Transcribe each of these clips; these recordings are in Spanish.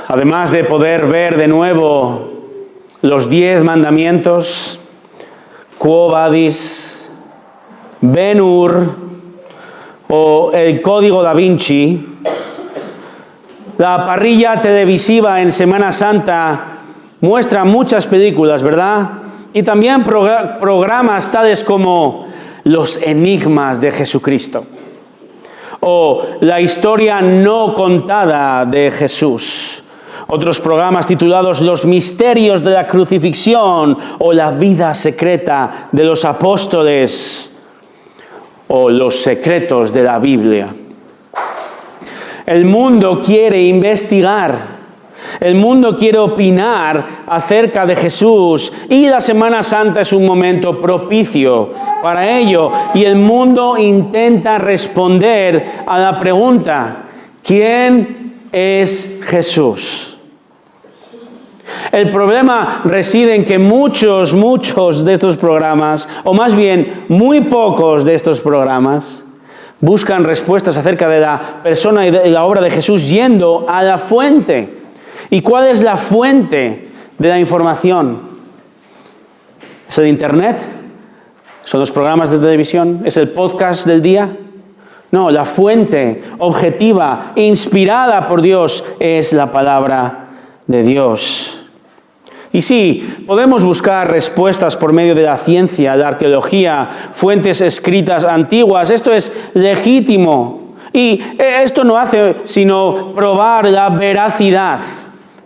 Además de poder ver de nuevo los 10 mandamientos, Quo Vadis, Ben-Hur o el Código Da Vinci, la parrilla televisiva en Semana Santa muestra muchas películas, ¿verdad? Y también programas tales como Los Enigmas de Jesucristo o La Historia No Contada de Jesús. Otros programas titulados Los Misterios de la Crucifixión o La Vida Secreta de los Apóstoles o Los Secretos de la Biblia. El mundo quiere investigar. El mundo quiere opinar acerca de Jesús y la Semana Santa es un momento propicio para ello. Y el mundo intenta responder a la pregunta: ¿quién es Jesús? El problema reside en que muchos de estos programas, o más bien muy pocos de estos programas, buscan respuestas acerca de la persona y de la obra de Jesús yendo a la fuente. ¿Y cuál es la fuente de la información? ¿Es el Internet? ¿Son los programas de televisión? ¿Es el podcast del día? No, la fuente objetiva, inspirada por Dios, es la palabra de Dios. Y sí, podemos buscar respuestas por medio de la ciencia, la arqueología, fuentes escritas antiguas. Esto es legítimo. Y esto no hace sino probar la veracidad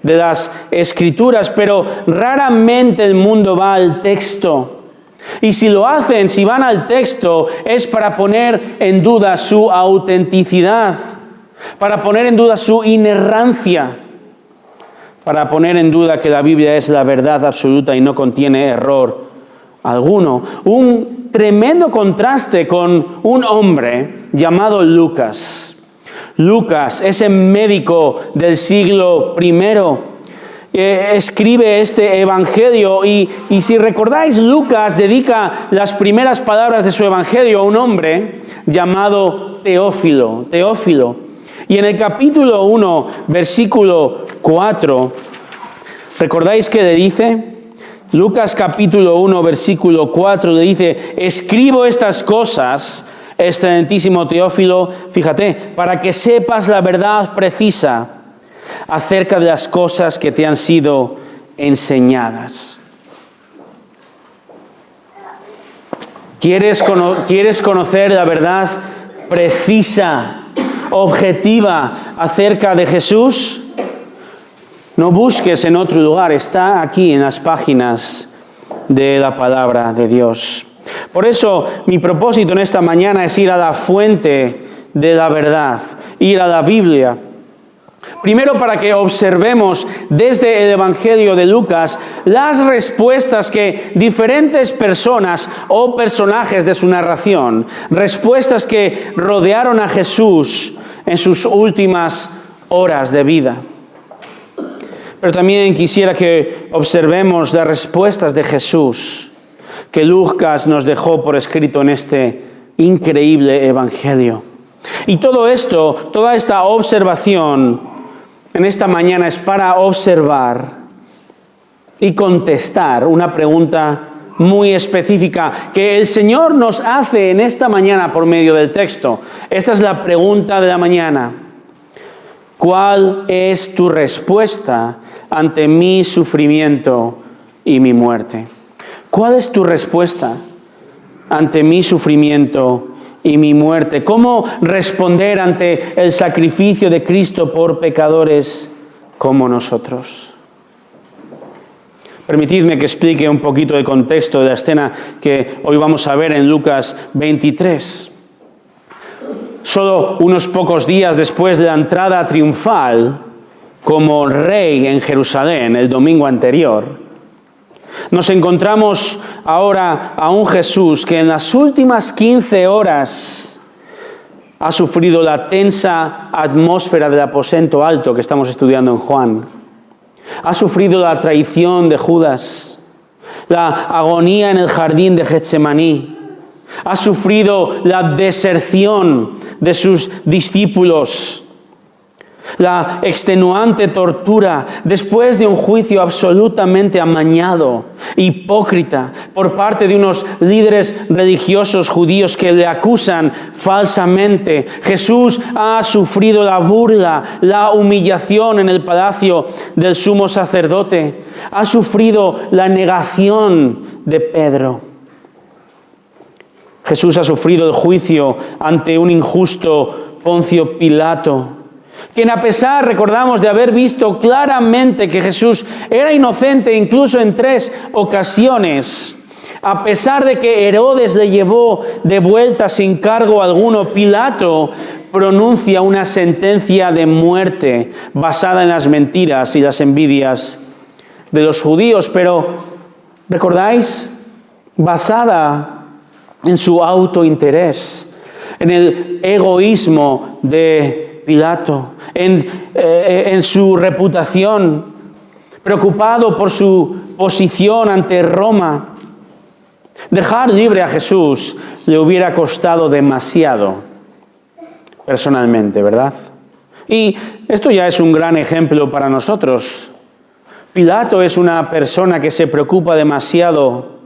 de las Escrituras, pero raramente el mundo va al texto. Y si lo hacen, si van al texto, es para poner en duda su autenticidad, para poner en duda su inerrancia, para poner en duda que la Biblia es la verdad absoluta y no contiene error alguno. Un tremendo contraste con un hombre llamado Lucas. Lucas, ese médico del siglo I, escribe este evangelio y si recordáis, Lucas dedica las primeras palabras de su evangelio a un hombre llamado Teófilo. Y en el capítulo 1, versículo 4, ¿recordáis qué le dice? Lucas capítulo 1, versículo 4 le dice: escribo estas cosas, excelentísimo Teófilo, fíjate, para que sepas la verdad precisa acerca de las cosas que te han sido enseñadas. ¿Quieres conocer la verdad precisa, objetiva acerca de Jesús? No busques en otro lugar, está aquí en las páginas de la palabra de Dios. Por eso mi propósito en esta mañana es ir a la fuente de la verdad, ir a la Biblia. Primero, para que observemos desde el Evangelio de Lucas las respuestas que diferentes personas o personajes de su narración, respuestas que rodearon a Jesús en sus últimas horas de vida. Pero también quisiera que observemos las respuestas de Jesús que Lucas nos dejó por escrito en este increíble Evangelio. Y todo esto, toda esta observación en esta mañana es para observar y contestar una pregunta muy específica que el Señor nos hace en esta mañana por medio del texto. Esta es la pregunta de la mañana. ¿Cuál es tu respuesta ante mi sufrimiento y mi muerte? ¿Cuál es tu respuesta ante mi sufrimiento y mi muerte? ¿Cómo responder ante el sacrificio de Cristo por pecadores como nosotros? Permitidme que explique un poquito el contexto de la escena que hoy vamos a ver en Lucas 23. Solo unos pocos días después de la entrada triunfal como rey en Jerusalén, el domingo anterior, nos encontramos ahora a un Jesús que en las últimas 15 horas ha sufrido la tensa atmósfera del aposento alto que estamos estudiando en Juan. Ha sufrido la traición de Judas, la agonía en el jardín de Getsemaní. Ha sufrido la deserción de sus discípulos. La extenuante tortura después de un juicio absolutamente amañado, hipócrita, por parte de unos líderes religiosos judíos que le acusan falsamente. Jesús ha sufrido la burla, la humillación en el palacio del sumo sacerdote. Ha sufrido la negación de Pedro. Jesús ha sufrido el juicio ante un injusto Poncio Pilato, quien a pesar, recordamos, de haber visto claramente que Jesús era inocente incluso en 3 ocasiones, a pesar de que Herodes le llevó de vuelta sin cargo alguno, Pilato pronuncia una sentencia de muerte basada en las mentiras y las envidias de los judíos, pero, ¿recordáis? Basada en su autointerés, en el egoísmo de Pilato, en su reputación, preocupado por su posición ante Roma. Dejar libre a Jesús le hubiera costado demasiado, personalmente, ¿verdad? Y esto ya es un gran ejemplo para nosotros. Pilato es una persona que se preocupa demasiado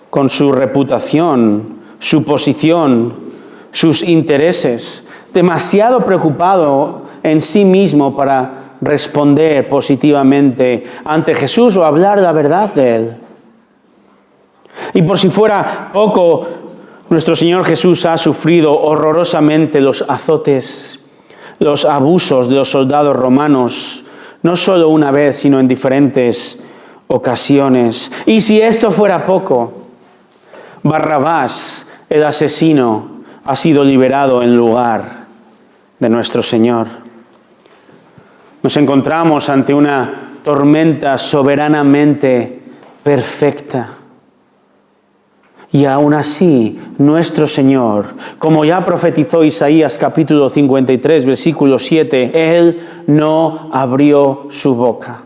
con su reputación, su posición, sus intereses, demasiado preocupado en sí mismo para responder positivamente ante Jesús o hablar la verdad de Él. Y por si fuera poco, nuestro Señor Jesús ha sufrido horrorosamente los azotes, los abusos de los soldados romanos, no solo una vez, sino en diferentes ocasiones. Y si esto fuera poco, Barrabás, el asesino, ha sido liberado en lugar de nuestro Señor. Nos encontramos ante una tormenta soberanamente perfecta. Y aún así, nuestro Señor, como ya profetizó Isaías capítulo 53, versículo 7, Él no abrió su boca.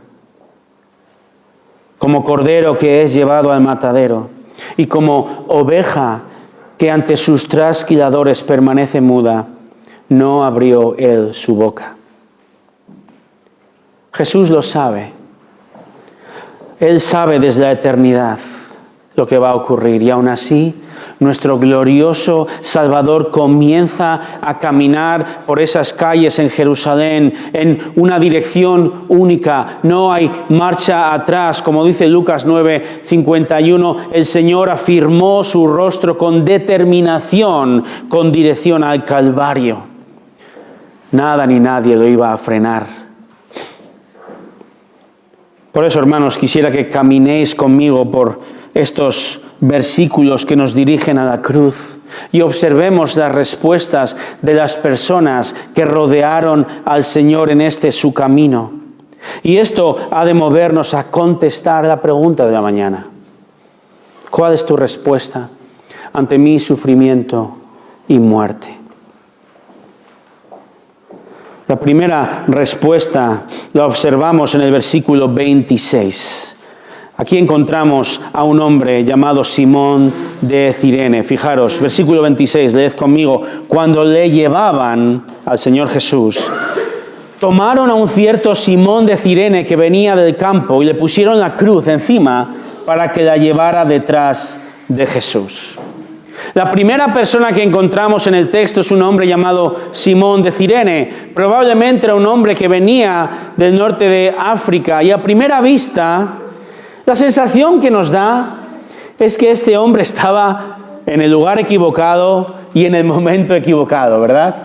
Como cordero que es llevado al matadero y como oveja que ante sus trasquiladores permanece muda, no abrió Él su boca. Jesús lo sabe. Él sabe desde la eternidad lo que va a ocurrir y aún así nuestro glorioso Salvador comienza a caminar por esas calles en Jerusalén en una dirección única. No hay marcha atrás. Como dice Lucas 9:51, el Señor afirmó su rostro con determinación, con dirección al Calvario. Nada ni nadie lo iba a frenar. Por eso, hermanos, quisiera que caminéis conmigo por estos versículos que nos dirigen a la cruz y observemos las respuestas de las personas que rodearon al Señor en este su camino. Y esto ha de movernos a contestar la pregunta de la mañana. ¿Cuál es tu respuesta ante mi sufrimiento y muerte? La primera respuesta la observamos en el versículo 26. Aquí encontramos a un hombre llamado Simón de Cirene. Fijaros, versículo 26, leed conmigo. Cuando le llevaban al Señor Jesús, tomaron a un cierto Simón de Cirene que venía del campo y le pusieron la cruz encima para que la llevara detrás de Jesús. La primera persona que encontramos en el texto es un hombre llamado Simón de Cirene. Probablemente era un hombre que venía del norte de África y a primera vista la sensación que nos da es que este hombre estaba en el lugar equivocado y en el momento equivocado, ¿verdad?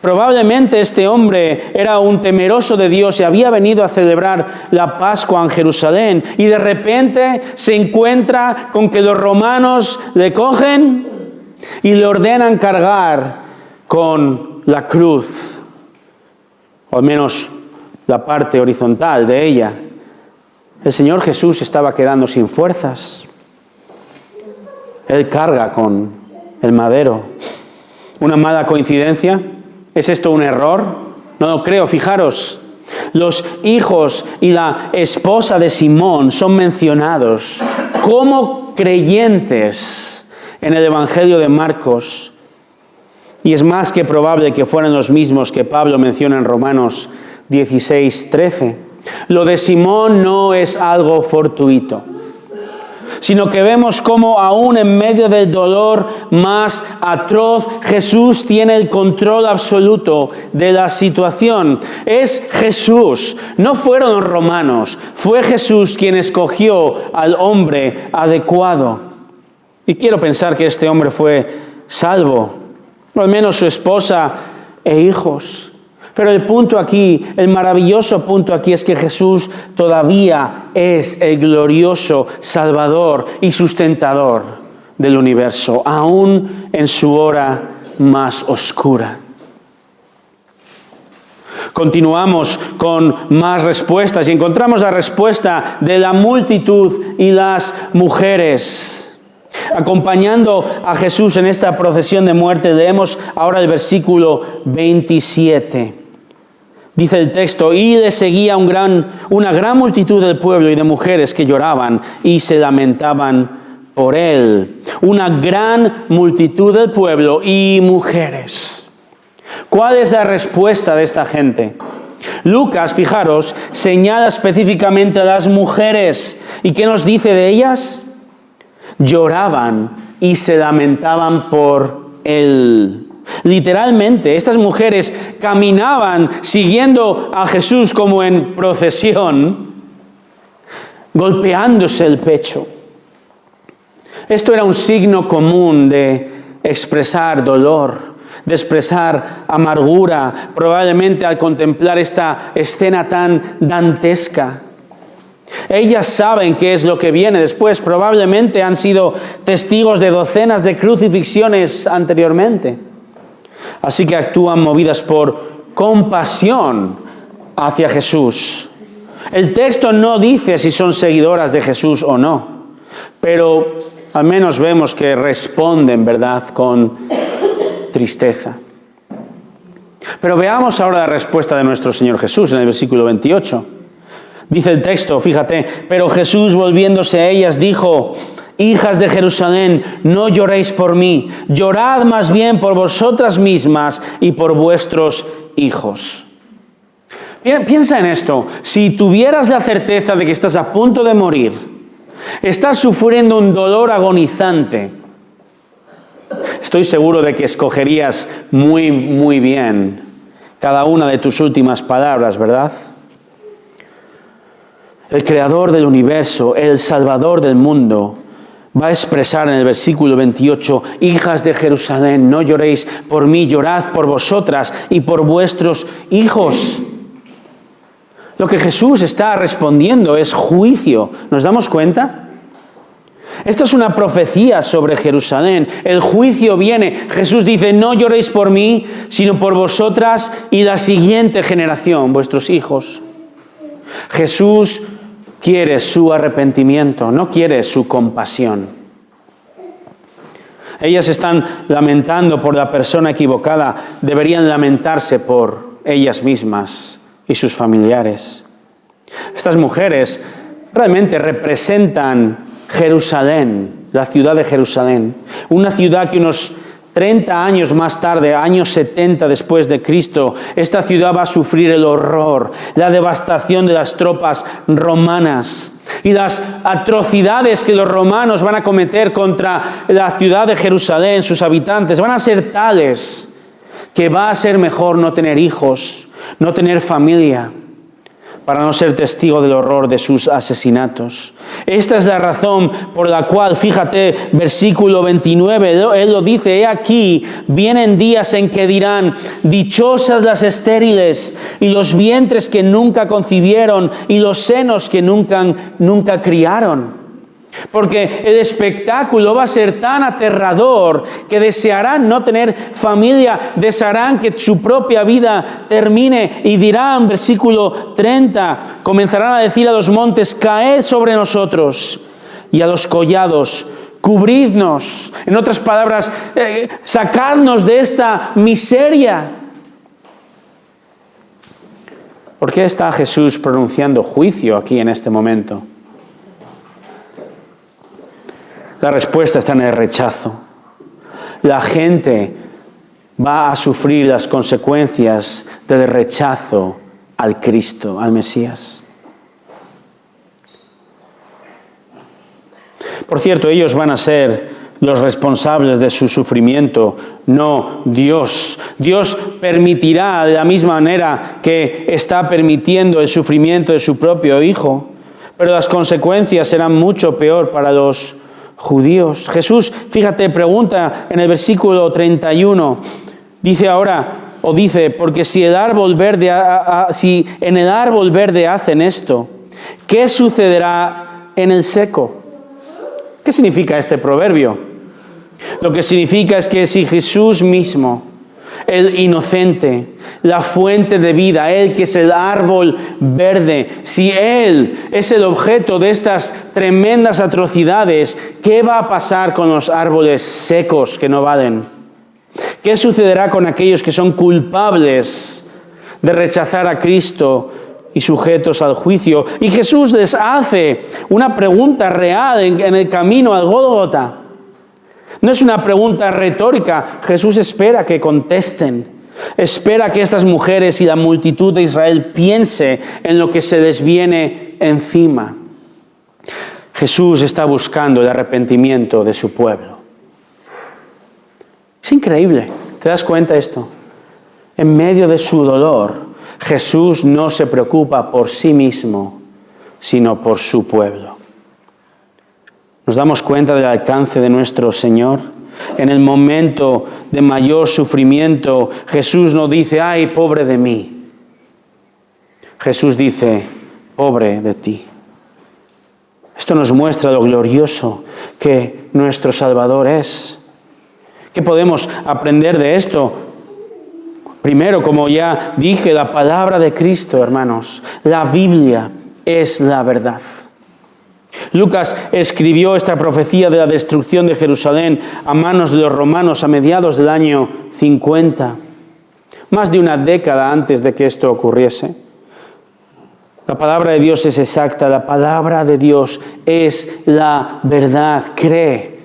Probablemente este hombre era un temeroso de Dios y había venido a celebrar la Pascua en Jerusalén y de repente se encuentra con que los romanos le cogen y le ordenan cargar con la cruz, o al menos la parte horizontal de ella. El Señor Jesús estaba quedando sin fuerzas. Él carga con el madero. ¿Una mala coincidencia? ¿Es esto un error? No lo creo. Fijaros, los hijos y la esposa de Simón son mencionados como creyentes en el Evangelio de Marcos. Y es más que probable que fueran los mismos que Pablo menciona en Romanos 16:13. Lo de Simón no es algo fortuito, sino que vemos cómo aún en medio del dolor más atroz, Jesús tiene el control absoluto de la situación. Es Jesús, no fueron los romanos, fue Jesús quien escogió al hombre adecuado. Y quiero pensar que este hombre fue salvo, o al menos su esposa e hijos. Pero el punto aquí, el maravilloso punto aquí es que Jesús todavía es el glorioso Salvador y sustentador del universo, aún en su hora más oscura. Continuamos con más respuestas y encontramos la respuesta de la multitud y las mujeres. Acompañando a Jesús en esta procesión de muerte, leemos ahora el versículo 27. Dice el texto: y le seguía una gran multitud del pueblo y de mujeres que lloraban y se lamentaban por él. Una gran multitud del pueblo y mujeres. ¿Cuál es la respuesta de esta gente? Lucas, fijaros, señala específicamente a las mujeres. ¿Y qué nos dice de ellas? Lloraban y se lamentaban por él. Literalmente, estas mujeres caminaban siguiendo a Jesús como en procesión, golpeándose el pecho. Esto era un signo común de expresar dolor, de expresar amargura, probablemente al contemplar esta escena tan dantesca. Ellas saben qué es lo que viene después, probablemente han sido testigos de docenas de crucifixiones anteriormente. Así que actúan movidas por compasión hacia Jesús. El texto no dice si son seguidoras de Jesús o no, pero al menos vemos que responden, ¿verdad?, con tristeza. Pero veamos ahora la respuesta de nuestro Señor Jesús en el versículo 28. Dice el texto, fíjate: pero Jesús, volviéndose a ellas, dijo: hijas de Jerusalén, no lloréis por mí, llorad más bien por vosotras mismas y por vuestros hijos. Piensa en esto: si tuvieras la certeza de que estás a punto de morir, estás sufriendo un dolor agonizante, estoy seguro de que escogerías muy, muy bien cada una de tus últimas palabras, ¿verdad? El creador del universo, el salvador del mundo, va a expresar en el versículo 28: hijas de Jerusalén, no lloréis por mí, llorad por vosotras y por vuestros hijos. Lo que Jesús está respondiendo es juicio. ¿Nos damos cuenta? Esto es una profecía sobre Jerusalén. El juicio viene. Jesús dice: no lloréis por mí, sino por vosotras y la siguiente generación, vuestros hijos. Jesús quiere su arrepentimiento, no quiere su compasión. Ellas están lamentando por la persona equivocada, deberían lamentarse por ellas mismas y sus familiares. Estas mujeres realmente representan Jerusalén, la ciudad de Jerusalén, una ciudad que unos 30 años más tarde, años 70 después de Cristo, esta ciudad va a sufrir el horror, la devastación de las tropas romanas y las atrocidades que los romanos van a cometer contra la ciudad de Jerusalén, sus habitantes, van a ser tales que va a ser mejor no tener hijos, no tener familia, para no ser testigo del horror de sus asesinatos. Esta es la razón por la cual, fíjate, versículo 29, Él lo dice: he aquí, vienen días en que dirán: dichosas las estériles, y los vientres que nunca concibieron, y los senos que nunca criaron. Porque el espectáculo va a ser tan aterrador que desearán no tener familia, desearán que su propia vida termine y dirán, versículo 30, comenzarán a decir a los montes: caed sobre nosotros, y a los collados: cubridnos. En otras palabras, sacadnos de esta miseria. ¿Por qué está Jesús pronunciando juicio aquí en este momento? La respuesta está en el rechazo. la gente va a sufrir las consecuencias del rechazo al Cristo, al Mesías. Por cierto, ellos van a ser los responsables de su sufrimiento, no Dios. Dios permitirá de la misma manera que está permitiendo el sufrimiento de su propio Hijo, pero las consecuencias serán mucho peor para los judíos. Jesús, fíjate, pregunta en el versículo 31, dice, porque si en el árbol verde hacen esto, ¿qué sucederá en el seco? ¿Qué significa este proverbio? Lo que significa es que si Jesús mismo, el inocente, la fuente de vida, Él que es el árbol verde, si Él es el objeto de estas tremendas atrocidades, ¿qué va a pasar con los árboles secos que no valen? ¿Qué sucederá con aquellos que son culpables de rechazar a Cristo y sujetos al juicio? Y Jesús les hace una pregunta real en el camino al Gólgota. No es una pregunta retórica. Jesús espera que contesten. Espera que estas mujeres y la multitud de Israel piense en lo que se les viene encima. Jesús está buscando el arrepentimiento de su pueblo. Es increíble. ¿Te das cuenta de esto? En medio de su dolor, Jesús no se preocupa por sí mismo, sino por su pueblo. ¿Nos damos cuenta del alcance de nuestro Señor? En el momento de mayor sufrimiento, Jesús no dice, ¡ay, pobre de mí! Jesús dice, pobre de ti. Esto nos muestra lo glorioso que nuestro Salvador es. ¿Qué podemos aprender de esto? Primero, como ya dije, la palabra de Cristo, hermanos. La Biblia es la verdad. Lucas escribió esta profecía de la destrucción de Jerusalén a manos de los romanos a mediados del año 50, más de una década antes de que esto ocurriese. La palabra de Dios es exacta, la palabra de Dios es la verdad, cree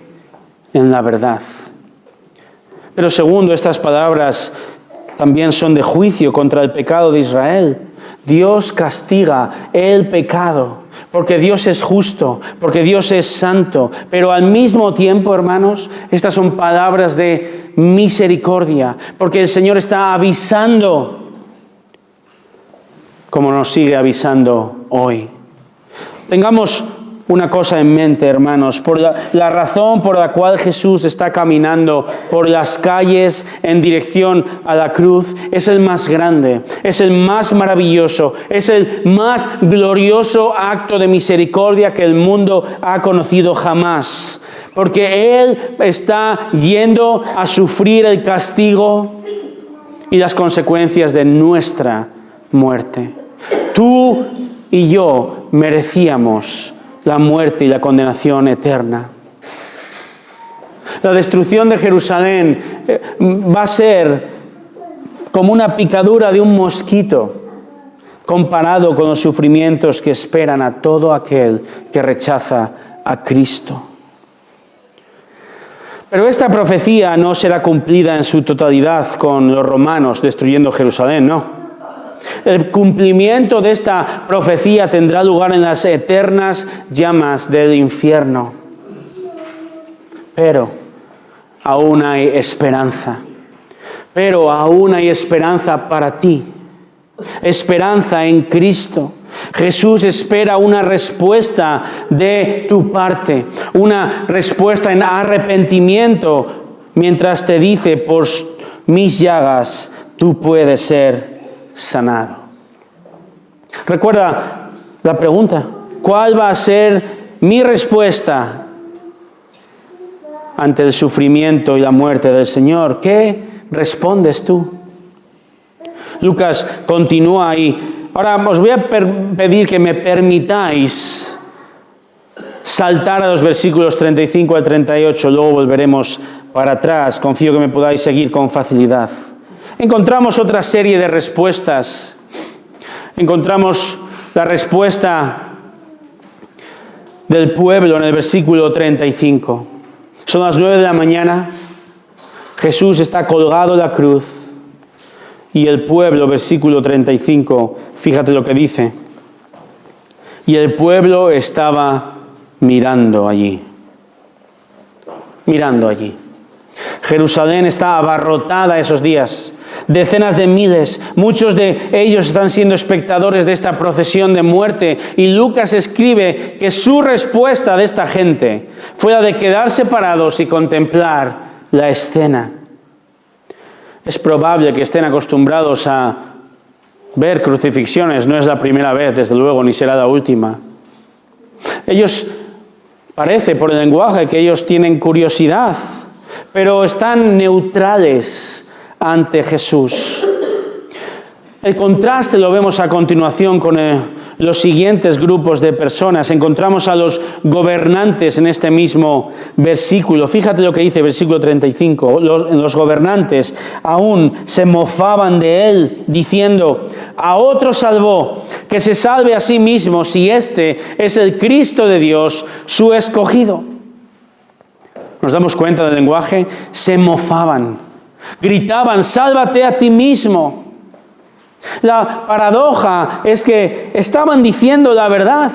en la verdad. Pero segundo, estas palabras también son de juicio contra el pecado de Israel. Dios castiga el pecado, porque Dios es justo, porque Dios es santo. Pero al mismo tiempo, hermanos, estas son palabras de misericordia, porque el Señor está avisando, como nos sigue avisando hoy. Tengamos una cosa en mente, hermanos, por la razón por la cual Jesús está caminando por las calles en dirección a la cruz es el más grande, es el más maravilloso, es el más glorioso acto de misericordia que el mundo ha conocido jamás. Porque Él está yendo a sufrir el castigo y las consecuencias de nuestra muerte. Tú y yo merecíamos la muerte y la condenación eterna. La destrucción de Jerusalén va a ser como una picadura de un mosquito comparado con los sufrimientos que esperan a todo aquel que rechaza a Cristo. Pero esta profecía no será cumplida en su totalidad con los romanos destruyendo Jerusalén, no. El cumplimiento de esta profecía tendrá lugar en las eternas llamas del infierno. Pero aún hay esperanza. Pero aún hay esperanza para ti. Esperanza en Cristo. Jesús espera una respuesta de tu parte. Una respuesta en arrepentimiento mientras te dice, por mis llagas tú puedes ser sanado. Recuerda la pregunta, ¿cuál va a ser mi respuesta ante el sufrimiento y la muerte del Señor? ¿Qué respondes tú? Lucas continúa ahí. Ahora os voy a pedir que me permitáis saltar a los versículos 35 al 38, luego volveremos para atrás. Confío que me podáis seguir con facilidad. Encontramos otra serie de respuestas. Encontramos la respuesta del pueblo en el versículo 35. Son las 9 de la mañana. Jesús está colgado en la cruz y el pueblo, versículo 35, fíjate lo que dice. Y el pueblo estaba mirando allí. Mirando allí. Jerusalén está abarrotada esos días. Decenas de miles, muchos de ellos están siendo espectadores de esta procesión de muerte. Y Lucas escribe que su respuesta de esta gente fue la de quedarse parados y contemplar la escena. Es probable que estén acostumbrados a ver crucifixiones. No es la primera vez, desde luego, ni será la última. Ellos, parece por el lenguaje que ellos tienen curiosidad, pero están neutrales ante Jesús. El contraste lo vemos a continuación con los siguientes grupos de personas. Encontramos a los gobernantes en este mismo versículo. Fíjate lo que dice versículo 35. Los gobernantes aún se mofaban de él, diciendo: a otro salvó, que se salve a sí mismo, si este es el Cristo de Dios, su escogido. ¿Nos damos cuenta del lenguaje? Se mofaban, gritaban: sálvate a ti mismo. La paradoja es que estaban diciendo la verdad.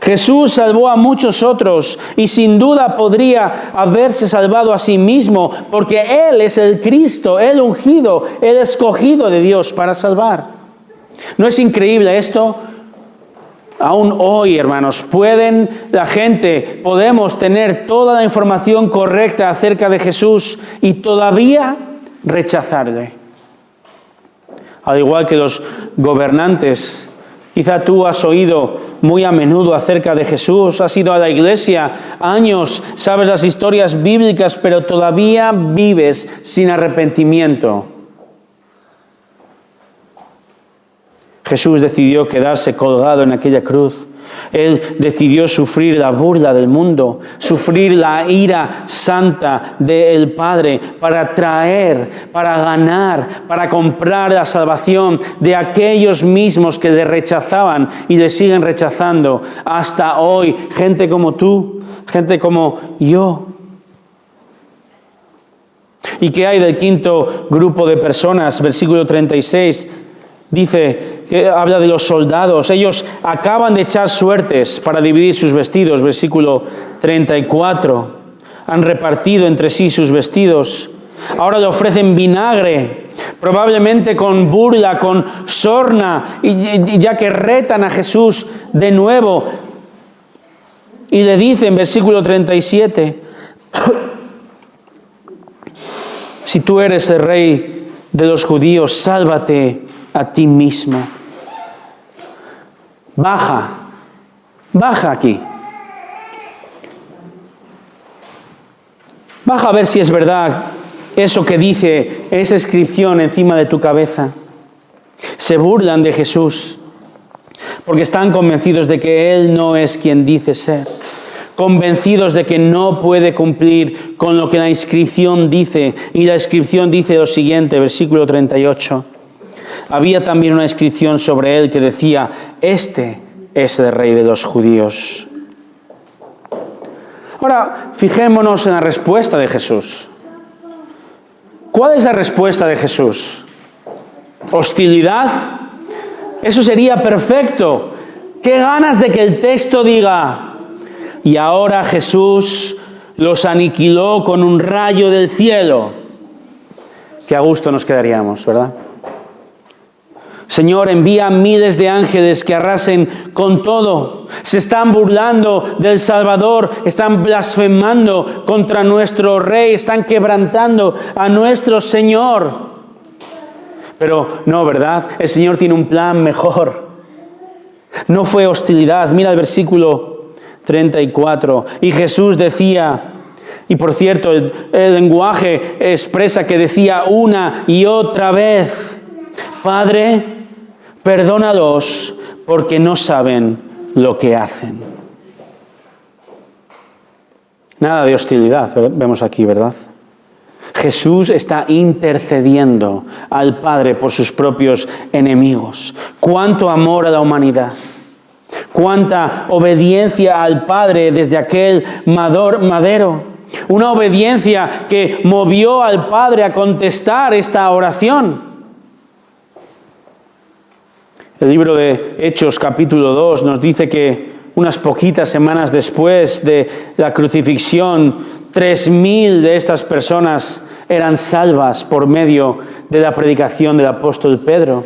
Jesús salvó a muchos otros y sin duda podría haberse salvado a sí mismo, porque Él es el Cristo, el ungido, el escogido de Dios para salvar. ¿No es increíble esto? Aún hoy, hermanos, podemos tener toda la información correcta acerca de Jesús y todavía rechazarle. Al igual que los gobernantes, quizá tú has oído muy a menudo acerca de Jesús, has ido a la iglesia años, sabes las historias bíblicas, pero todavía vives sin arrepentimiento. Jesús decidió quedarse colgado en aquella cruz. Él decidió sufrir la burla del mundo, sufrir la ira santa del Padre para traer, para ganar, para comprar la salvación de aquellos mismos que le rechazaban y le siguen rechazando hasta hoy. Gente como tú, gente como yo. ¿Y qué hay del quinto grupo de personas? Versículo 36 dice que habla de los soldados. Ellos acaban de echar suertes para dividir sus vestidos. Versículo 34. Han repartido entre sí sus vestidos. Ahora le ofrecen vinagre, probablemente con burla, con sorna, y ya que retan a Jesús de nuevo. Y le dicen, versículo 37, si tú eres el rey de los judíos, sálvate a ti mismo. Baja aquí. Baja a ver si es verdad eso que dice esa inscripción encima de tu cabeza. Se burlan de Jesús porque están convencidos de que Él no es quien dice ser. Convencidos de que no puede cumplir con lo que la inscripción dice. Y la inscripción dice lo siguiente, versículo 38. Había también una inscripción sobre él que decía: este es el rey de los judíos. Ahora, fijémonos en la respuesta de Jesús. ¿Cuál es la respuesta de Jesús? ¿Hostilidad? Eso sería perfecto. ¿Qué ganas de que el texto diga: y ahora Jesús los aniquiló con un rayo del cielo? Qué a gusto nos quedaríamos, ¿verdad? Señor, envía miles de ángeles que arrasen con todo. Se están burlando del Salvador, están blasfemando contra nuestro Rey, están quebrantando a nuestro Señor. Pero no, ¿verdad? El Señor tiene un plan mejor. No fue hostilidad. Mira el versículo 34. Y Jesús decía, y por cierto, el lenguaje expresa que decía una y otra vez: Padre, perdónalos porque no saben lo que hacen. Nada de hostilidad, vemos aquí, ¿verdad? Jesús está intercediendo al Padre por sus propios enemigos. Cuánto amor a la humanidad. Cuánta obediencia al Padre desde aquel madero. Una obediencia que movió al Padre a contestar esta oración. El libro de Hechos, capítulo 2, nos dice que unas poquitas semanas después de la crucifixión, 3.000 de estas personas eran salvas por medio de la predicación del apóstol Pedro.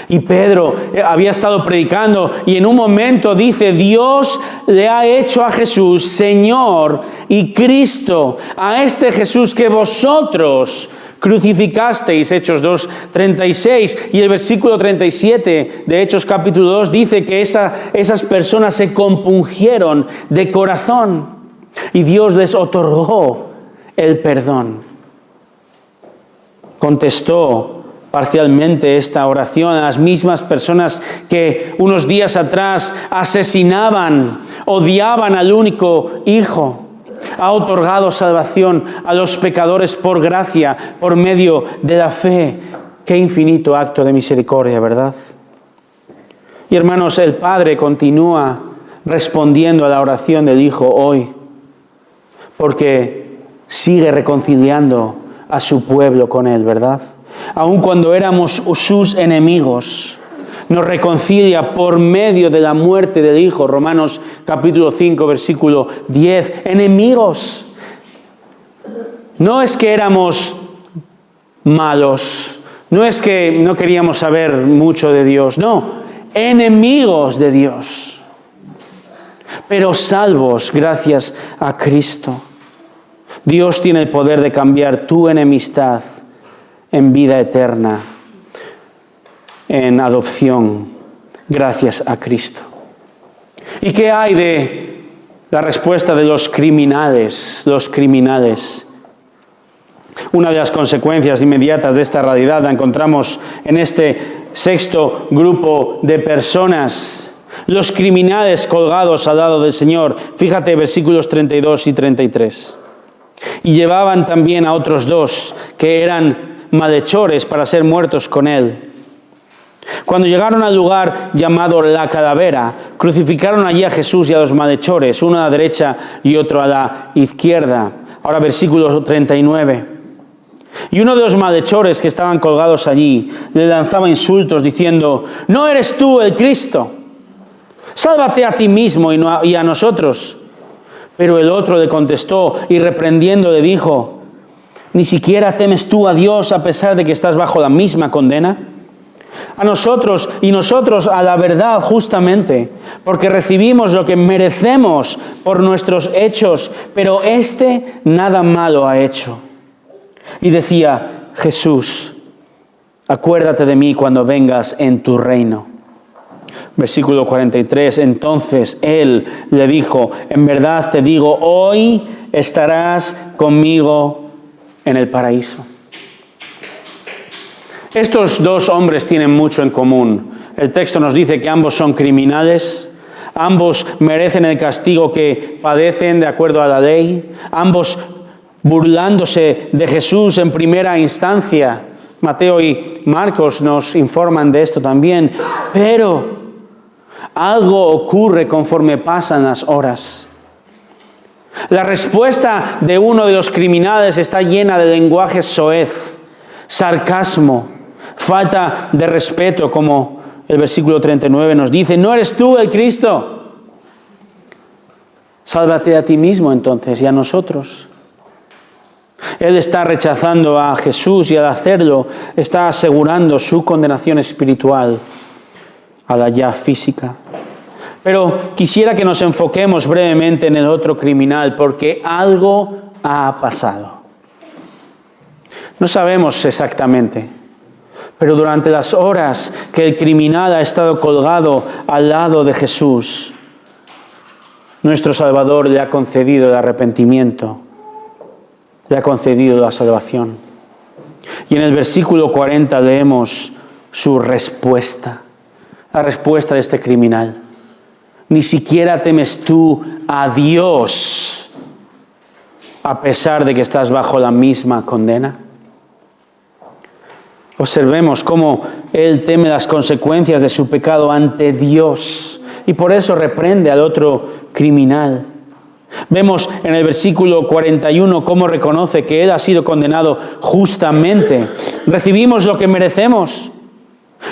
Y Pedro había estado predicando y en un momento dice: Dios le ha hecho a Jesús Señor y Cristo, a este Jesús que vosotros crucificasteis. Hechos 2:36, y el versículo 37 de Hechos capítulo 2 dice que esas personas se compungieron de corazón y Dios les otorgó el perdón. Contestó parcialmente esta oración a las mismas personas que unos días atrás asesinaban, odiaban al único Hijo. Ha otorgado salvación a los pecadores por gracia, por medio de la fe. Qué infinito acto de misericordia, ¿verdad? Y hermanos, el Padre continúa respondiendo a la oración del Hijo hoy, porque sigue reconciliando a su pueblo con Él, ¿verdad? Aun cuando éramos sus enemigos, nos reconcilia por medio de la muerte del Hijo. Romanos capítulo 5, versículo 10. Enemigos. No es que éramos malos, no es que no queríamos saber mucho de Dios, no, enemigos de Dios, pero salvos gracias a Cristo. Dios tiene el poder de cambiar tu enemistad en vida eterna, en adopción, gracias a Cristo. ¿Y qué hay de la respuesta de los criminales? Los criminales. Una de las consecuencias inmediatas de esta realidad la encontramos en este sexto grupo de personas. Los criminales colgados al lado del Señor. Fíjate, versículos 32 y 33. Y llevaban también a otros dos que eran malhechores para ser muertos con él. Cuando llegaron al lugar llamado La Calavera, crucificaron allí a Jesús y a los malhechores, uno a la derecha y otro a la izquierda. Ahora versículo 39. Y uno de los malhechores que estaban colgados allí le lanzaba insultos diciendo: ¿No eres tú el Cristo? Sálvate a ti mismo y a nosotros. Pero el otro le contestó y reprendiendo le dijo: ¿Ni siquiera temes tú a Dios a pesar de que estás bajo la misma condena? A nosotros y nosotros a la verdad justamente, porque recibimos lo que merecemos por nuestros hechos, pero este nada malo ha hecho. Y decía: Jesús, acuérdate de mí cuando vengas en tu reino. Versículo 43, entonces él le dijo: en verdad te digo, hoy estarás conmigo en el paraíso. Estos dos hombres tienen mucho en común. El texto nos dice que ambos son criminales, ambos merecen el castigo que padecen de acuerdo a la ley, ambos burlándose de Jesús en primera instancia. Mateo y Marcos nos informan de esto también, pero algo ocurre conforme pasan las horas. La respuesta de uno de los criminales está llena de lenguaje soez, sarcasmo, falta de respeto, como el versículo 39 nos dice: ¿No eres tú el Cristo? Sálvate a ti mismo entonces y a nosotros. Él está rechazando a Jesús y al hacerlo está asegurando su condenación espiritual a la ya física. Pero quisiera que nos enfoquemos brevemente en el otro criminal, porque algo ha pasado. No sabemos exactamente, pero durante las horas que el criminal ha estado colgado al lado de Jesús, nuestro Salvador le ha concedido el arrepentimiento, le ha concedido la salvación. Y en el versículo 40 leemos su respuesta, la respuesta de este criminal. Ni siquiera temes tú a Dios a pesar de que estás bajo la misma condena. Observemos cómo él teme las consecuencias de su pecado ante Dios y por eso reprende al otro criminal. Vemos en el versículo 41 cómo reconoce que Él ha sido condenado justamente. Recibimos lo que merecemos.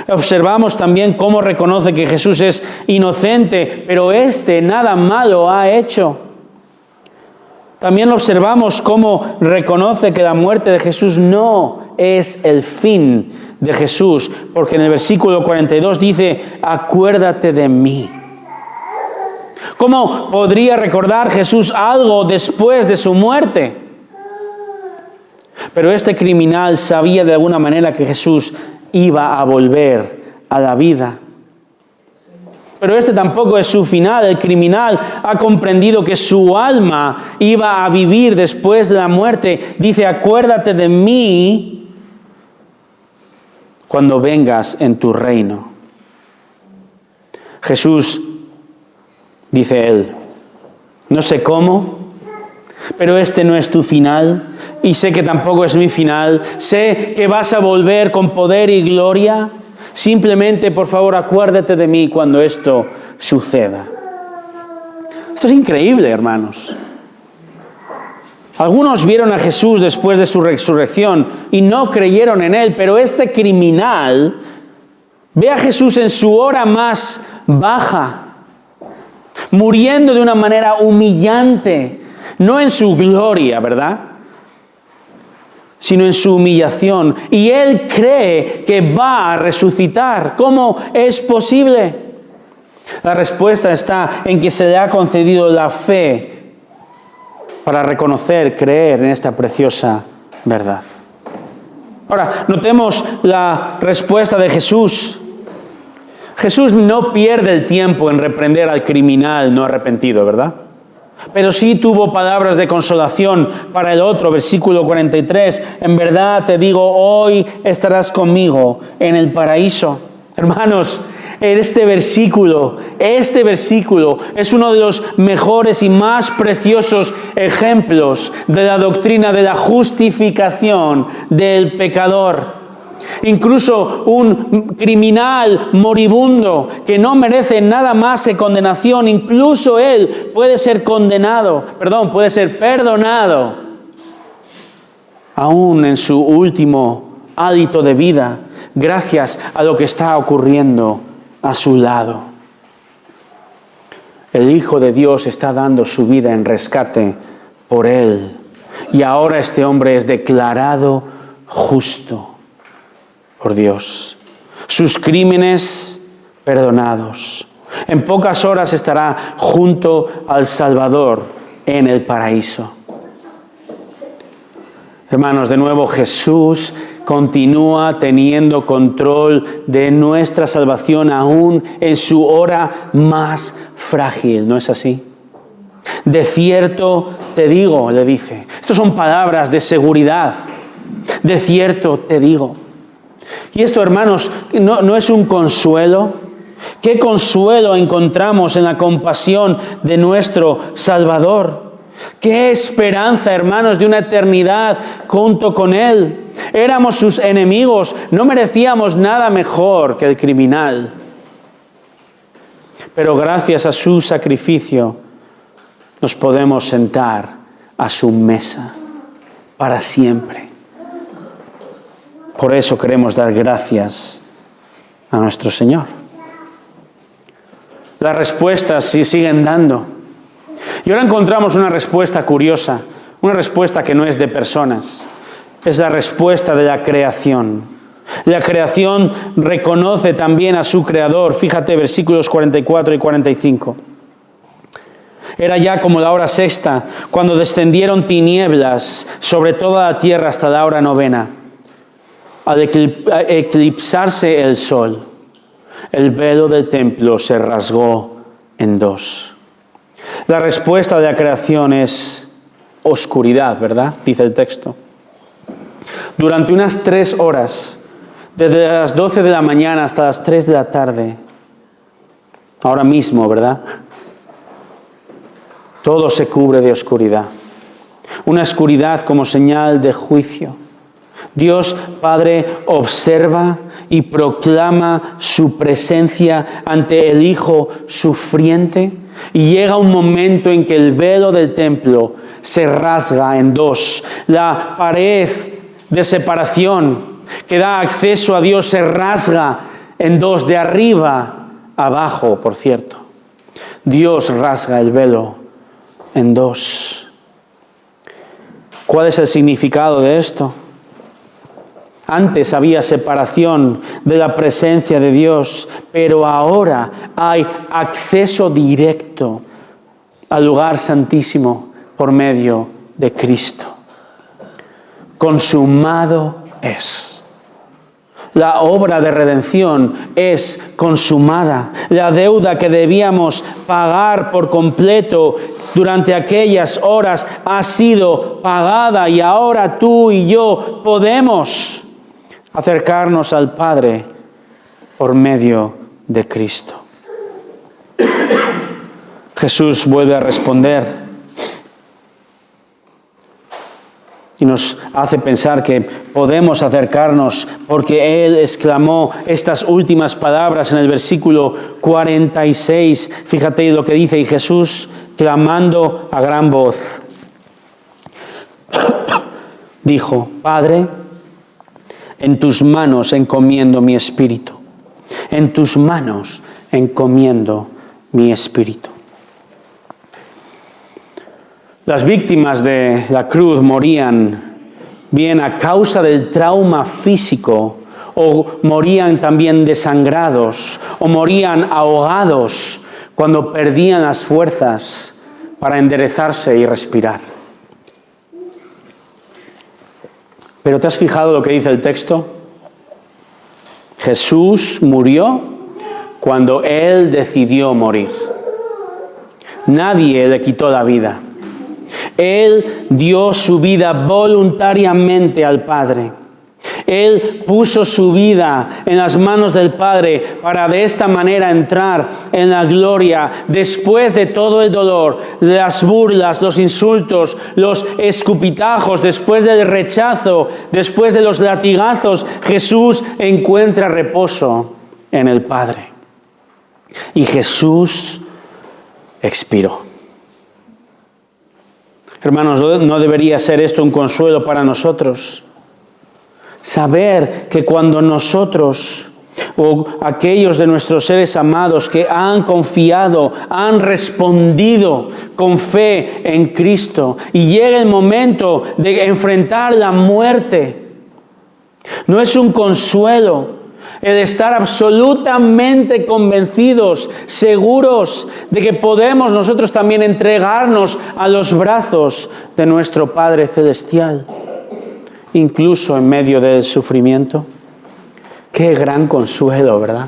Observamos también cómo reconoce que Jesús es inocente, pero nada malo ha hecho. También observamos cómo reconoce que la muerte de Jesús no es el fin de Jesús, porque en el versículo 42 dice, acuérdate de mí. ¿Cómo podría recordar Jesús algo después de su muerte? Pero este criminal sabía de alguna manera que Jesús iba a volver a la vida. Pero tampoco es su final. El criminal ha comprendido que su alma iba a vivir después de la muerte. Dice, acuérdate de mí cuando vengas en tu reino. Jesús, dice él, no sé cómo, pero no es tu final, y sé que tampoco es mi final. Sé que vas a volver con poder y gloria. Simplemente, por favor, acuérdate de mí cuando esto suceda. Esto es increíble, hermanos. Algunos vieron a Jesús después de su resurrección y no creyeron en Él, pero este criminal ve a Jesús en su hora más baja, muriendo de una manera humillante, no en su gloria, ¿verdad?, sino en su humillación. Y él cree que va a resucitar. ¿Cómo es posible? La respuesta está en que se le ha concedido la fe para reconocer, creer en esta preciosa verdad. Ahora, notemos la respuesta de Jesús. Jesús no pierde el tiempo en reprender al criminal no arrepentido, ¿verdad? Pero sí tuvo palabras de consolación para el otro, versículo 43. En verdad te digo, hoy estarás conmigo en el paraíso. Hermanos, este versículo es uno de los mejores y más preciosos ejemplos de la doctrina de la justificación del pecador. Incluso un criminal moribundo que no merece nada más que condenación, incluso él puede ser perdonado, aún en su último hálito de vida, gracias a lo que está ocurriendo a su lado. El Hijo de Dios está dando su vida en rescate por él, y ahora este hombre es declarado justo por Dios. Sus crímenes perdonados. En pocas horas estará junto al Salvador en el paraíso. Hermanos, de nuevo Jesús continúa teniendo control de nuestra salvación aún en su hora más frágil. ¿No es así? De cierto te digo, le dice. Estas son palabras de seguridad. De cierto te digo. Y esto, hermanos, no es un consuelo. ¿Qué consuelo encontramos en la compasión de nuestro Salvador? ¡Qué esperanza, hermanos, de una eternidad junto con Él! Éramos sus enemigos, no merecíamos nada mejor que el criminal. Pero gracias a su sacrificio nos podemos sentar a su mesa para siempre. Por eso queremos dar gracias a nuestro Señor. Las respuestas sí siguen dando. Y ahora encontramos una respuesta curiosa, una respuesta que no es de personas. Es la respuesta de la creación. La creación reconoce también a su Creador. Fíjate, versículos 44 y 45. Era ya como la hora sexta, cuando descendieron tinieblas sobre toda la tierra hasta la hora novena. Al eclipsarse el sol, el velo del templo se rasgó en dos. La respuesta de la creación es oscuridad, ¿verdad? Dice el texto. Durante unas 3 horas, desde las 12 de la mañana hasta las 3 de la tarde, ahora mismo, ¿verdad?, todo se cubre de oscuridad. Una oscuridad como señal de juicio. Dios Padre observa y proclama su presencia ante el Hijo sufriente, Y llega un momento en que el velo del templo se rasga en dos. La pared de separación que da acceso a Dios se rasga en dos, de arriba a abajo, por cierto. Dios rasga el velo en dos. ¿Cuál es el significado de esto? Antes había separación de la presencia de Dios, pero ahora hay acceso directo al lugar santísimo por medio de Cristo. Consumado es. La obra de redención es consumada. La deuda que debíamos pagar por completo durante aquellas horas ha sido pagada y ahora tú y yo podemos acercarnos al Padre por medio de Cristo. Jesús vuelve a responder y nos hace pensar que podemos acercarnos porque Él exclamó estas últimas palabras en el versículo 46. Fíjate lo que dice: y Jesús, clamando a gran voz, dijo: Padre, en tus manos encomiendo mi espíritu. En tus manos encomiendo mi espíritu. Las víctimas de la cruz morían bien a causa del trauma físico, o morían también desangrados, o morían ahogados cuando perdían las fuerzas para enderezarse y respirar. ¿Pero te has fijado lo que dice el texto? Jesús murió cuando Él decidió morir. Nadie le quitó la vida. Él dio su vida voluntariamente al Padre. Él puso su vida en las manos del Padre para de esta manera entrar en la gloria después de todo el dolor, las burlas, los insultos, los escupitajos, después del rechazo, después de los latigazos. Jesús encuentra reposo en el Padre. Y Jesús expiró. Hermanos, ¿no debería ser esto un consuelo para nosotros? Saber que cuando nosotros o aquellos de nuestros seres amados que han confiado, han respondido con fe en Cristo y llega el momento de enfrentar la muerte, no es un consuelo el estar absolutamente convencidos, seguros de que podemos nosotros también entregarnos a los brazos de nuestro Padre Celestial, incluso en medio del sufrimiento. Qué gran consuelo, ¿verdad?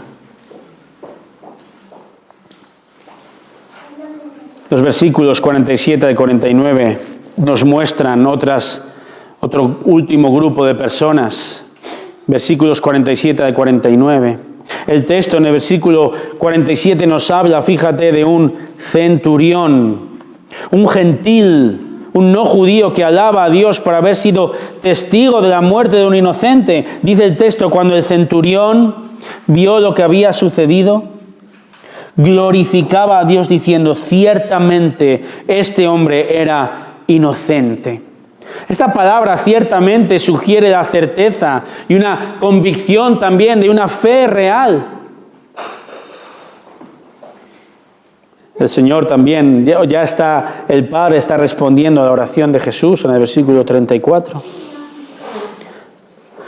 Los versículos 47 y 49 nos muestran otro último grupo de personas. Versículos 47 al 49. El texto en el versículo 47 nos habla, fíjate, de un centurión, un gentil, un no judío que alaba a Dios por haber sido testigo de la muerte de un inocente. Dice el texto: cuando el centurión vio lo que había sucedido, glorificaba a Dios diciendo: ciertamente este hombre era inocente. Esta palabra ciertamente sugiere la certeza y una convicción también de una fe real. El Señor también, ya está, el Padre está respondiendo a la oración de Jesús en el versículo 34.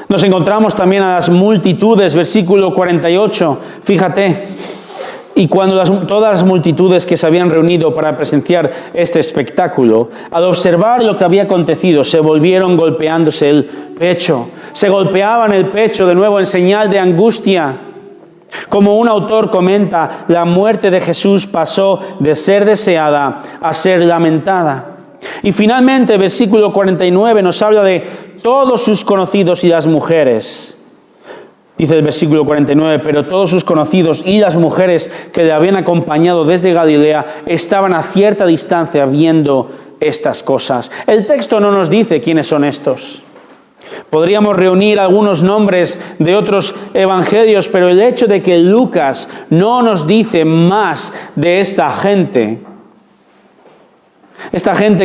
Nos encontramos también a las multitudes, versículo 48, fíjate. Y cuando todas las multitudes que se habían reunido para presenciar este espectáculo, al observar lo que había acontecido, se volvieron golpeándose el pecho. Se golpeaban el pecho de nuevo en señal de angustia. Como un autor comenta, la muerte de Jesús pasó de ser deseada a ser lamentada. Y finalmente, el versículo 49 nos habla de todos sus conocidos y las mujeres. Dice el versículo 49, pero todos sus conocidos y las mujeres que le habían acompañado desde Galilea estaban a cierta distancia viendo estas cosas. El texto no nos dice quiénes son estos. Podríamos reunir algunos nombres de otros evangelios, pero el hecho de que Lucas no nos dice más de esta gente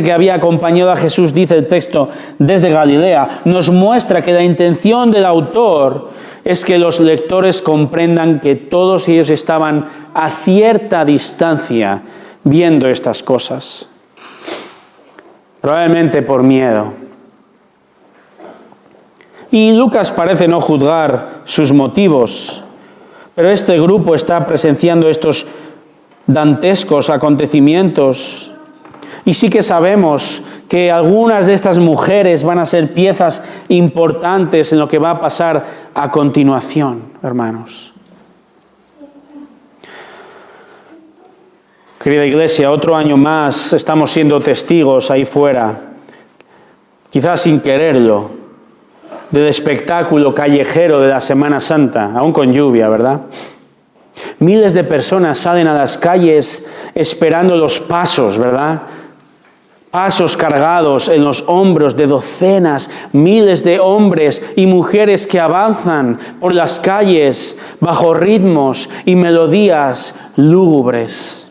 que había acompañado a Jesús, dice el texto, desde Galilea, nos muestra que la intención del autor es que los lectores comprendan que todos ellos estaban a cierta distancia viendo estas cosas. Probablemente por miedo. Y Lucas parece no juzgar sus motivos, pero este grupo está presenciando estos dantescos acontecimientos. Y sí que sabemos que algunas de estas mujeres van a ser piezas importantes en lo que va a pasar a continuación, hermanos. Querida iglesia, otro año más estamos siendo testigos ahí fuera, quizás sin quererlo, del espectáculo callejero de la Semana Santa, aún con lluvia, ¿verdad? Miles de personas salen a las calles esperando los pasos, ¿verdad? Pasos cargados en los hombros de docenas, miles de hombres y mujeres que avanzan por las calles bajo ritmos y melodías lúgubres.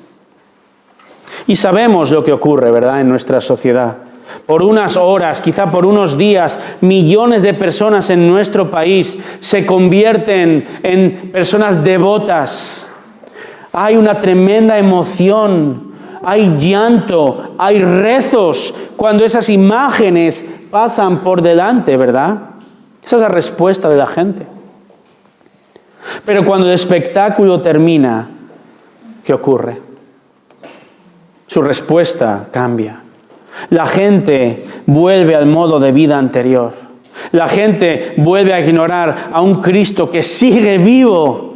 Y sabemos lo que ocurre, ¿verdad?, en nuestra sociedad. Por unas horas, quizá por unos días, millones de personas en nuestro país se convierten en personas devotas. Hay una tremenda emoción, hay llanto, hay rezos cuando esas imágenes pasan por delante, ¿verdad? Esa es la respuesta de la gente. Pero cuando el espectáculo termina, ¿qué ocurre? Su respuesta cambia. La gente vuelve al modo de vida anterior. La gente vuelve a ignorar a un Cristo que sigue vivo,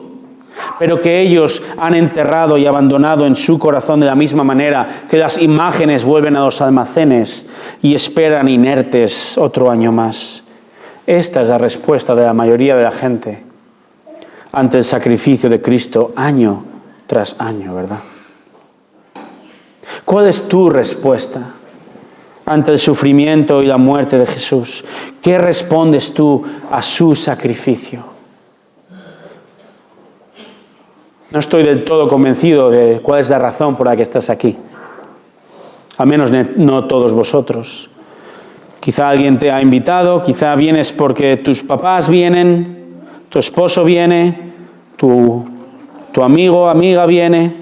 pero que ellos han enterrado y abandonado en su corazón de la misma manera que las imágenes vuelven a los almacenes y esperan inertes otro año más. Esta es la respuesta de la mayoría de la gente ante el sacrificio de Cristo año tras año, ¿verdad? ¿Cuál es tu respuesta ante el sufrimiento y la muerte de Jesús? ¿Qué respondes tú a su sacrificio? No estoy del todo convencido de cuál es la razón por la que estás aquí. Al menos no todos vosotros. Quizá alguien te ha invitado, quizá vienes porque tus papás vienen, tu esposo viene, tu amigo o amiga viene.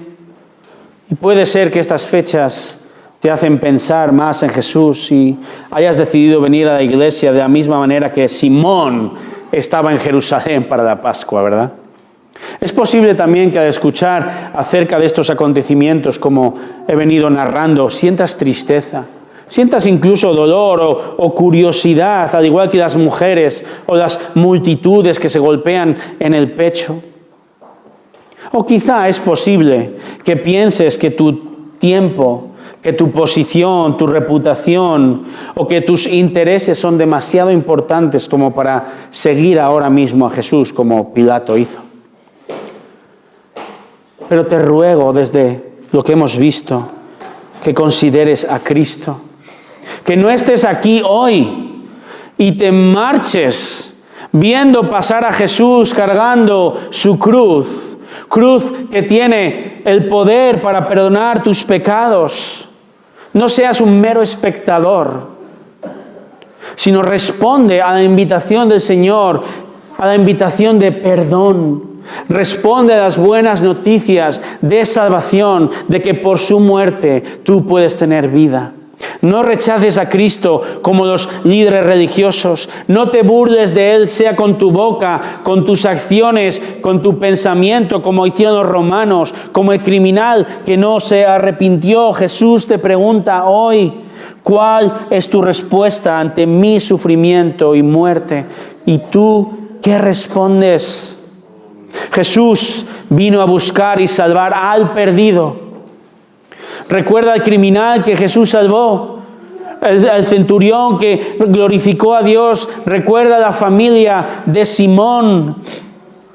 Y puede ser que estas fechas te hacen pensar más en Jesús y hayas decidido venir a la iglesia de la misma manera que Simón estaba en Jerusalén para la Pascua, ¿verdad? Es posible también que al escuchar acerca de estos acontecimientos, como he venido narrando, sientas tristeza, sientas incluso dolor o curiosidad, al igual que las mujeres o las multitudes que se golpean en el pecho. O quizá es posible que pienses que tu tiempo, que tu posición, tu reputación o que tus intereses son demasiado importantes como para seguir ahora mismo a Jesús como Pilato hizo. Pero te ruego, desde lo que hemos visto, que consideres a Cristo. Que no estés aquí hoy y te marches viendo pasar a Jesús cargando su cruz que tiene el poder para perdonar tus pecados. No seas un mero espectador, sino responde a la invitación del Señor, a la invitación de perdón. Responde a las buenas noticias de salvación, de que por su muerte tú puedes tener vida. No rechaces a Cristo como los líderes religiosos. No te burles de Él, sea con tu boca, con tus acciones, con tu pensamiento, como hicieron los romanos, como el criminal que no se arrepintió. Jesús te pregunta hoy, ¿cuál es tu respuesta ante mi sufrimiento y muerte? ¿Y tú qué respondes? Jesús vino a buscar y salvar al perdido. Recuerda al criminal que Jesús salvó, al centurión que glorificó a Dios. Recuerda a la familia de Simón.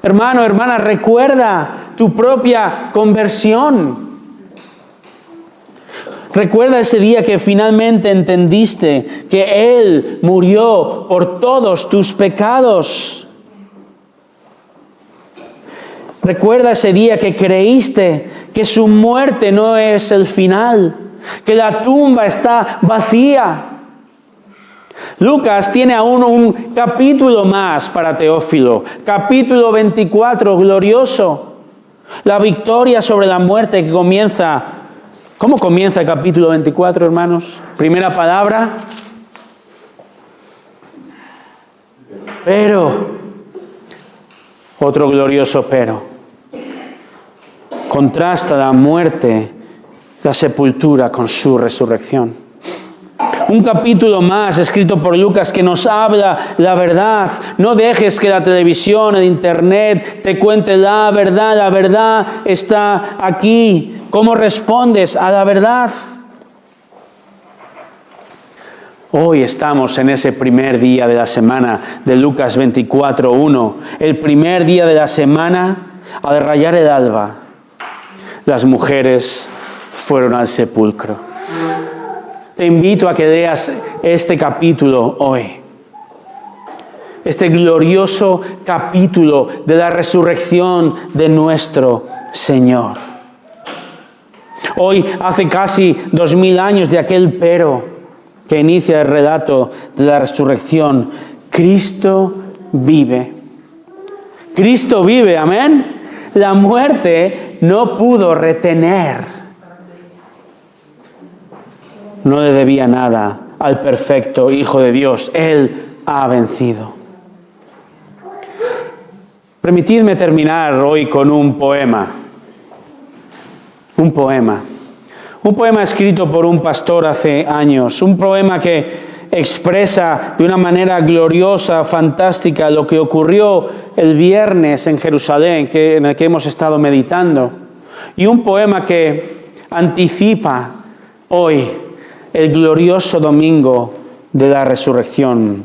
Hermano, hermana, recuerda tu propia conversión. Recuerda ese día que finalmente entendiste que Él murió por todos tus pecados. Recuerda ese día que creíste que su muerte no es el final, que la tumba está vacía. Lucas tiene aún un capítulo más para Teófilo, capítulo 24, glorioso. La victoria sobre la muerte que comienza. ¿Cómo comienza el capítulo 24, hermanos? Primera palabra. Pero. Otro glorioso pero. Contrasta la muerte, la sepultura con su resurrección. Un capítulo más escrito por Lucas que nos habla la verdad. No dejes que la televisión, el internet te cuente la verdad. La verdad está aquí. ¿Cómo respondes a la verdad? Hoy estamos en ese primer día de la semana de Lucas 24:1. El primer día de la semana, al rayar el alba, las mujeres fueron al sepulcro. Te invito a que leas este capítulo hoy. Este glorioso capítulo de la resurrección de nuestro Señor. Hoy, hace casi 2000 años de aquel pero que inicia el relato de la resurrección, Cristo vive. Cristo vive, amén. La muerte no pudo retener. No le debía nada al perfecto Hijo de Dios. Él ha vencido. Permitidme terminar hoy con un poema. Un poema escrito por un pastor hace años. Un poema que expresa de una manera gloriosa, fantástica, lo que ocurrió el viernes en Jerusalén, en el que hemos estado meditando. Y un poema que anticipa hoy el glorioso domingo de la resurrección.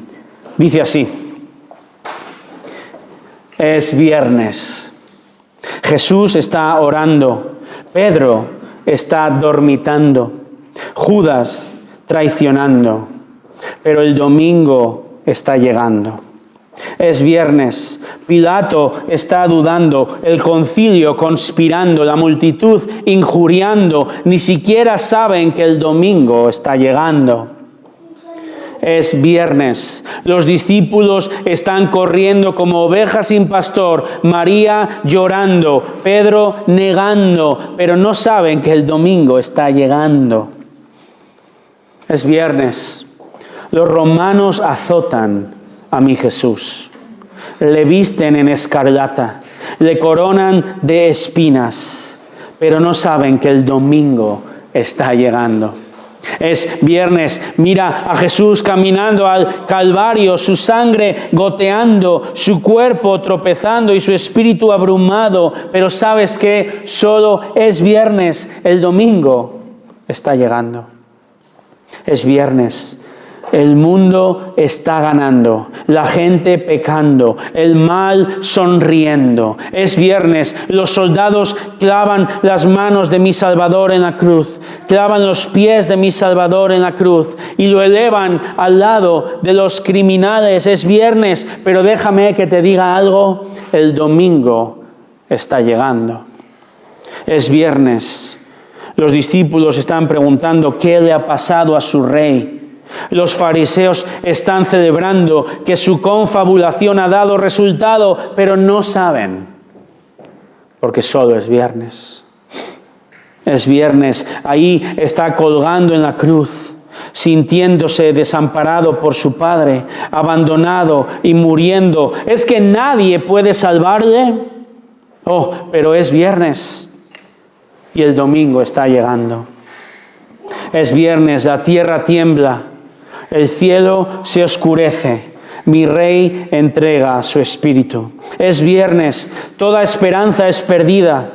Dice así: es viernes. Jesús está orando. Pedro está dormitando. Judas traicionando. Pero el domingo está llegando. Es viernes. Pilato está dudando, el concilio conspirando, la multitud injuriando. Ni siquiera saben que el domingo está llegando. Es viernes. Los discípulos están corriendo como ovejas sin pastor. María llorando, Pedro negando, pero no saben que el domingo está llegando. Es viernes. Los romanos azotan a mi Jesús. Le visten en escarlata, le coronan de espinas, pero no saben que el domingo está llegando. Es viernes, mira a Jesús caminando al Calvario, su sangre goteando, su cuerpo tropezando y su espíritu abrumado, pero ¿sabes qué? Solo es viernes, el domingo está llegando. Es viernes. El mundo está ganando, la gente pecando, el mal sonriendo. Es viernes, los soldados clavan las manos de mi Salvador en la cruz, clavan los pies de mi Salvador en la cruz y lo elevan al lado de los criminales. Es viernes, pero déjame que te diga algo, el domingo está llegando. Es viernes, los discípulos están preguntando qué le ha pasado a su rey. Los fariseos están celebrando que su confabulación ha dado resultado, pero no saben, porque solo es viernes. Es viernes, ahí está colgando en la cruz, sintiéndose desamparado por su Padre, abandonado y muriendo. ¿Es que nadie puede salvarle? Oh, pero es viernes y el domingo está llegando. Es viernes, la tierra tiembla. El cielo se oscurece, mi rey entrega su espíritu. Es viernes, toda esperanza es perdida.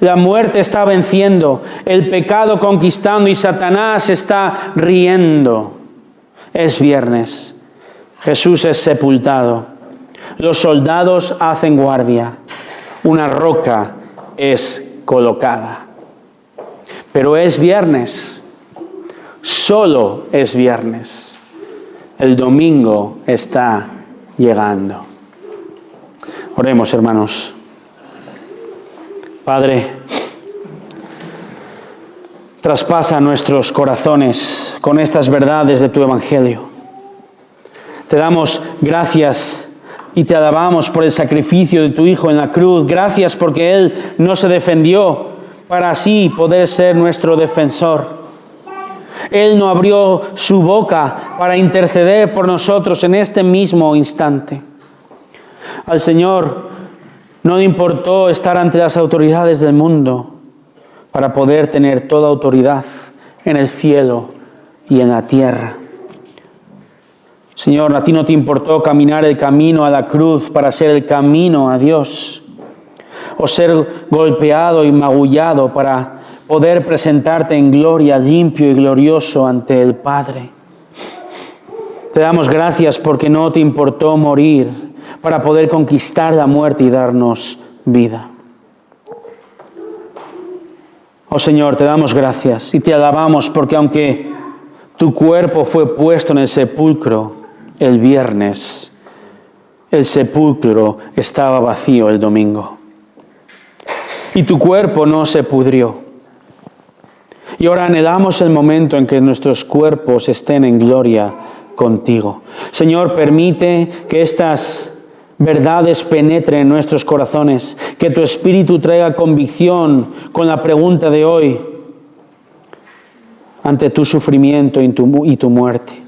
La muerte está venciendo, el pecado conquistando y Satanás está riendo. Es viernes, Jesús es sepultado. Los soldados hacen guardia, una roca es colocada. Pero es viernes. Solo es viernes. El domingo está llegando. Oremos, hermanos. Padre, traspasa nuestros corazones con estas verdades de tu Evangelio. Te damos gracias y te alabamos por el sacrificio de tu Hijo en la cruz. Gracias porque Él no se defendió para así poder ser nuestro defensor. Él no abrió su boca para interceder por nosotros en este mismo instante. Al Señor no le importó estar ante las autoridades del mundo para poder tener toda autoridad en el cielo y en la tierra. Señor, a ti no te importó caminar el camino a la cruz para ser el camino a Dios, o ser golpeado y magullado para poder presentarte en gloria, limpio y glorioso ante el Padre. Te damos gracias porque no te importó morir para poder conquistar la muerte y darnos vida. Oh Señor, te damos gracias y te alabamos porque aunque tu cuerpo fue puesto en el sepulcro el viernes, el sepulcro estaba vacío el domingo. Y tu cuerpo no se pudrió. Y ahora anhelamos el momento en que nuestros cuerpos estén en gloria contigo. Señor, permite que estas verdades penetren en nuestros corazones, que tu Espíritu traiga convicción con la pregunta de hoy ante tu sufrimiento y tu muerte.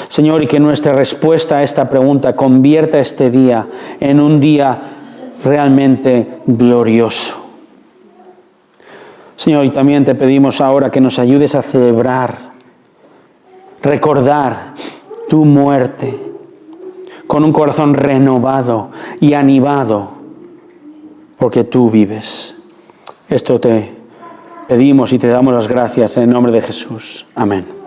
Señor, y que nuestra respuesta a esta pregunta convierta este día en un día realmente glorioso. Señor, y también te pedimos ahora que nos ayudes a celebrar, recordar tu muerte con un corazón renovado y animado, porque tú vives. Esto te pedimos y te damos las gracias en el nombre de Jesús. Amén.